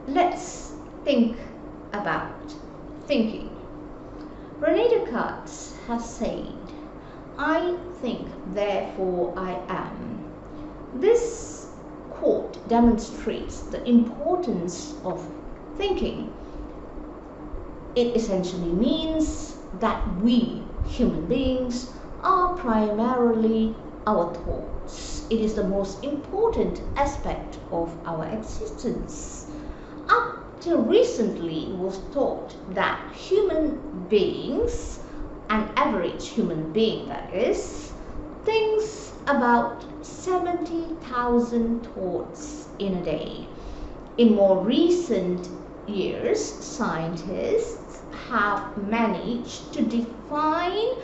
let's think about thinking. Rene Descartes has said, "I think, therefore I am." This quote demonstrates the importance of thinking. It essentially means that we human beings are primarily our thoughts. It is the most important aspect of our existence. Up till recently, it was thought that human beings, an average human being that is, thinks about 70,000 thoughts in a day. In more recent years, scientists have managed to define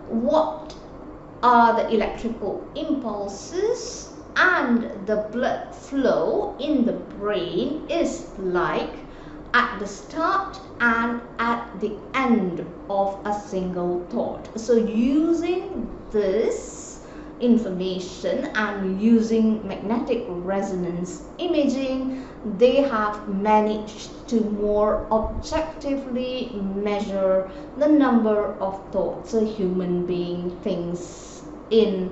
what are the electrical impulses and the blood flow in the brain is like at the start and at the end of a single thought. So using this information and using magnetic resonance imaging, they have managed to more objectively measure the number of thoughts a human being thinks in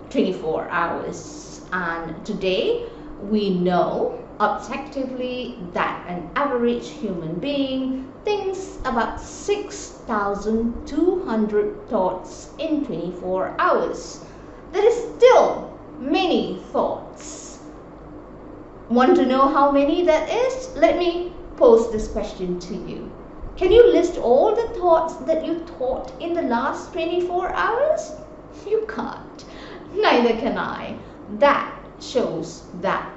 24 hours. And today we know objectively that an average human being thinks about 6,200 thoughts in 24 hours. That is still many thoughts. Want to know how many that is? Let me pose this question to you. Can you list all the thoughts that you thought in the last 24 hours? You can't. Neither can I. That shows that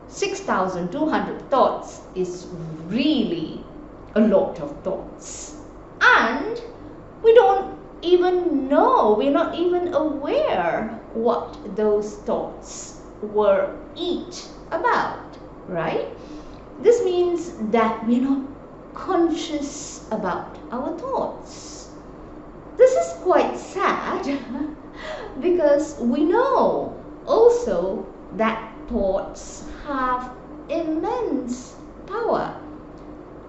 6,200 thoughts is really a lot of thoughts. And we don't even know, we're not even aware what those thoughts were each about, right? This means that we're not conscious about our thoughts. This is quite sad because we know also that thoughts have immense power.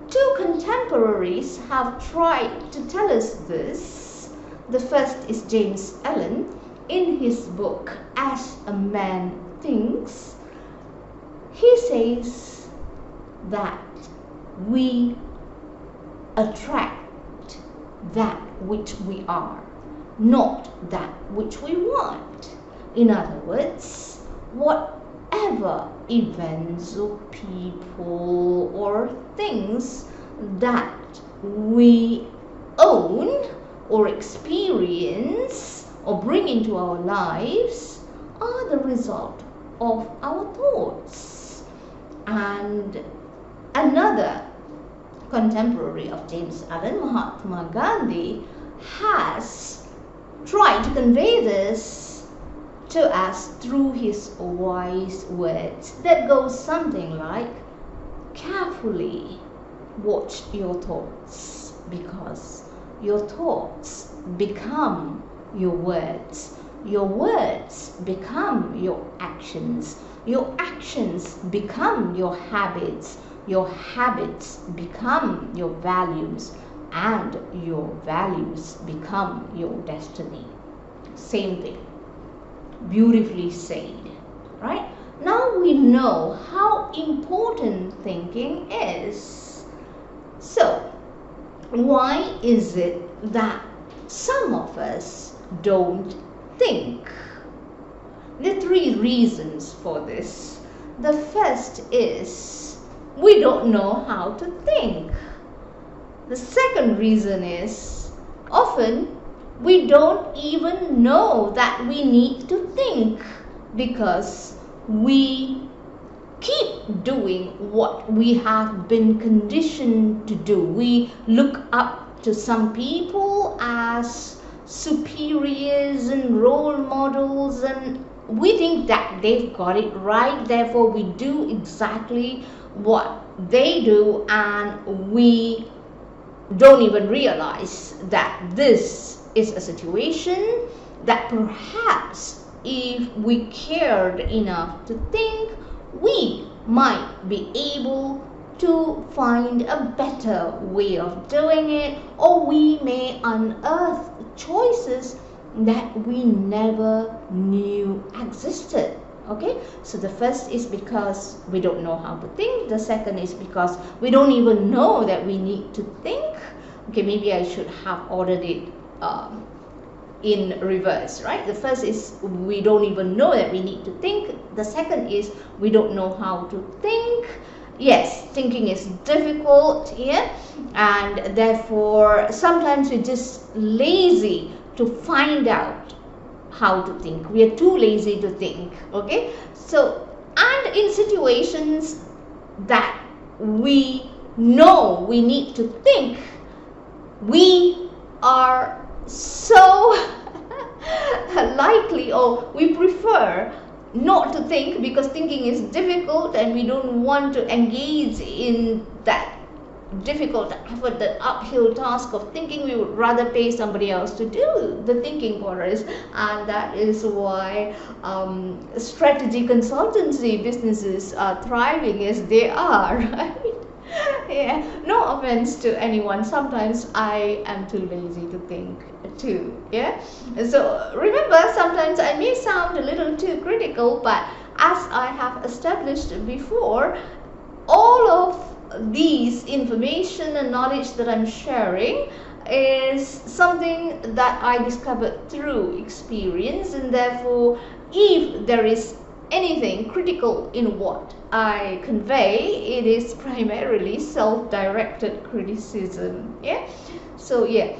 Two contemporaries have tried to tell us this. The first is James Allen in his book As a Man Thinks. He says that we attract that which we are, not that which we want. In other words, whatever events or people or things that we own or experience or bring into our lives are the result of our thoughts. And another contemporary of James Allen, Mahatma Gandhi, has tried to convey this to us through his wise words that goes something like, carefully watch your thoughts, because your thoughts become your words become your actions become your habits become your values, and your values become your destiny. Same thing. Beautifully said, right? Now we know how important thinking is. So, why is it that some of us don't think? There are three reasons for this. The first is we don't know how to think. The second reason is often we don't even know that we need to think because we keep doing what we have been conditioned to do. We look up to some people as superiors and role models, and we think that they've got it right, therefore we do exactly what they do, and we don't even realize that this is a situation that perhaps if we cared enough to think, we might be able to find a better way of doing it, or we may unearth choices that we never knew existed. Okay, so the first is because we don't know how to think. The second is because we don't even know that we need to think. Okay, maybe I should have ordered it in reverse, right? The first is we don't even know that we need to think. The second is we don't know how to think. Yes, thinking is difficult here, and therefore sometimes we're just lazy to find out how to think. We are too lazy to think. Okay, so and in situations that we know we need to think, we are so likely, or we prefer not to think because thinking is difficult and we don't want to engage in that difficult effort, that uphill task of thinking. We would rather pay somebody else to do the thinking for us, and that is why strategy consultancy businesses are thriving as they are, right? Yeah, no offense to anyone, sometimes I am too lazy to think too. Yeah, so remember, sometimes I may sound a little too critical, but as I have established before, all of these information and knowledge that I'm sharing is something that I discovered through experience, and therefore if there is anything critical in what I convey, it is primarily self-directed criticism. Yeah, so yeah,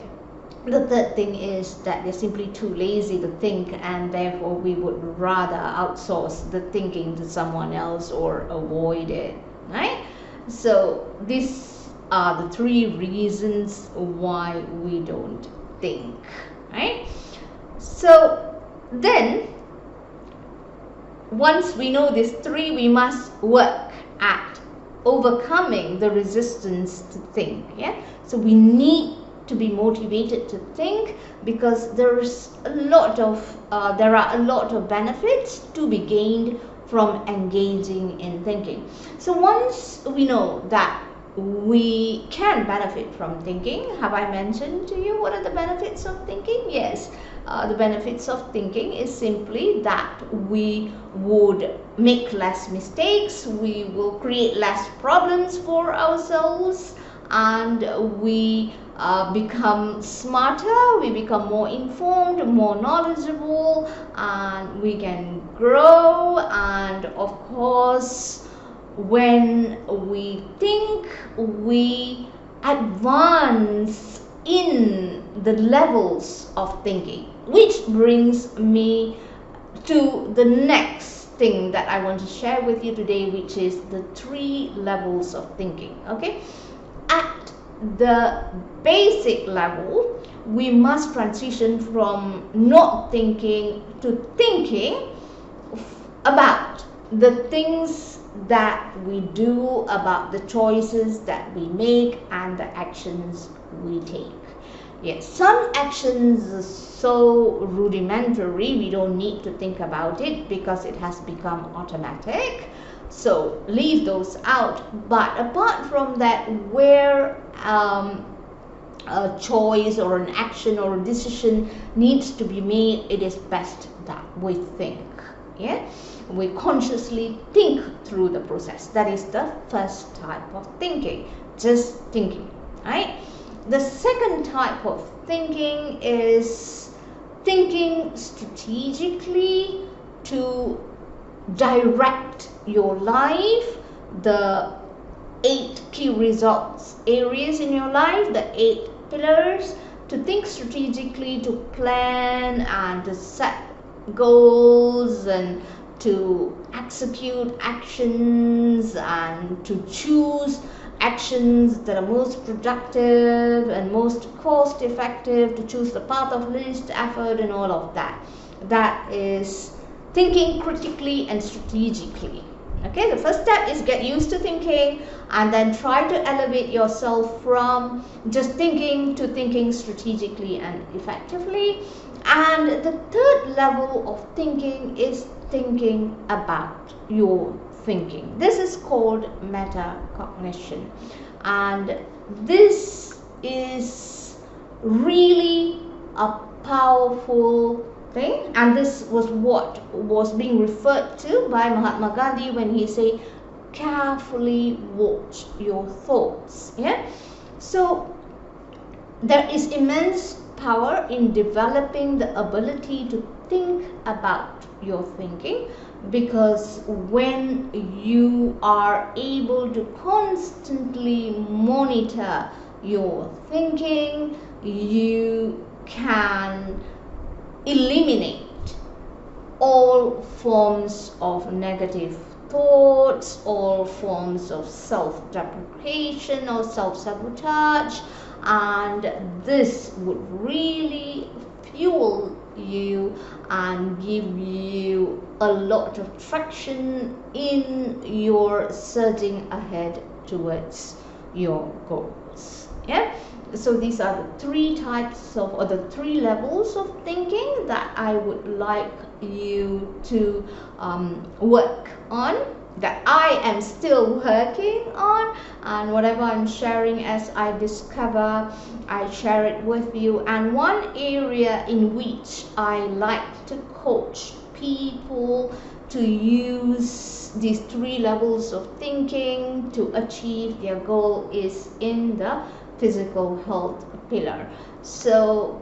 the third thing is that they're simply too lazy to think, and therefore we would rather outsource the thinking to someone else or avoid it, right? So these are the three reasons why we don't think, right? So then once we know these three, we must work at overcoming the resistance to think. Yeah, so we need to be motivated to think, because there are a lot of benefits to be gained from engaging in thinking. So once we know that we can benefit from thinking, have I mentioned to you what are the benefits of thinking? Yes, the benefits of thinking is simply that we would make less mistakes, we will create less problems for ourselves, and we become smarter, we become more informed, more knowledgeable, and we can grow. And of course, when we think, we advance in the levels of thinking, which brings me to the next thing that I want to share with you today, which is the 3 levels of thinking. Okay, at the basic level, we must transition from not thinking to thinking about the things that we do, about the choices that we make, and the actions we take. Yes, some actions are so rudimentary we don't need to think about it because it has become automatic, so leave those out. But apart from that, where a choice or an action or a decision needs to be made, it is best that we think. Yeah, we consciously think through the process. That is the first type of thinking, just thinking, right? The second type of thinking is thinking strategically to direct your life, the 8 key results areas in your life, the 8 pillars, to think strategically, to plan and to set goals and to execute actions and to choose actions that are most productive and most cost effective, to choose the path of least effort and all of that. That is thinking critically and strategically. Okay, the first step is get used to thinking, and then try to elevate yourself from just thinking to thinking strategically and effectively. And the third level of thinking is thinking about your thinking. This is called metacognition, and this is really a powerful thing, and this was what was being referred to by Mahatma Gandhi when he said, carefully watch your thoughts. Yeah, so there is immense power in developing the ability to think about your thinking, because when you are able to constantly monitor your thinking, you can eliminate all forms of negative thoughts, all forms of self-deprecation or self-sabotage, and this would really fuel you and give you a lot of traction in your surging ahead towards your goals. Yeah, so these are the three types of, or the three levels of thinking that I would like you to work on, that I am still working on, and whatever I'm sharing as I discover, I share it with you. And one area in which I like to coach people to use these three levels of thinking to achieve their goal is in the physical health pillar. So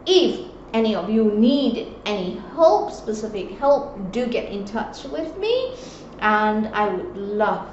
if any of you need any help, specific help, do get in touch with me, and I would love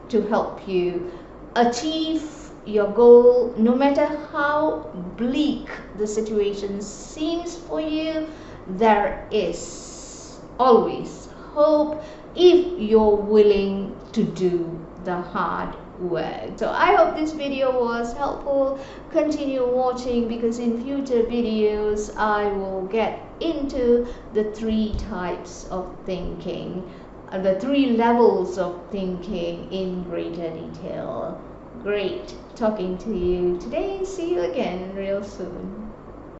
to help you achieve your goal, no matter how bleak the situation seems for you. There is always hope if you're willing to do the hard work. So I hope this video was helpful. Continue watching, because in future videos I will get into the three types of thinking, the three levels of thinking in greater detail. Great talking to you today. See you again real soon.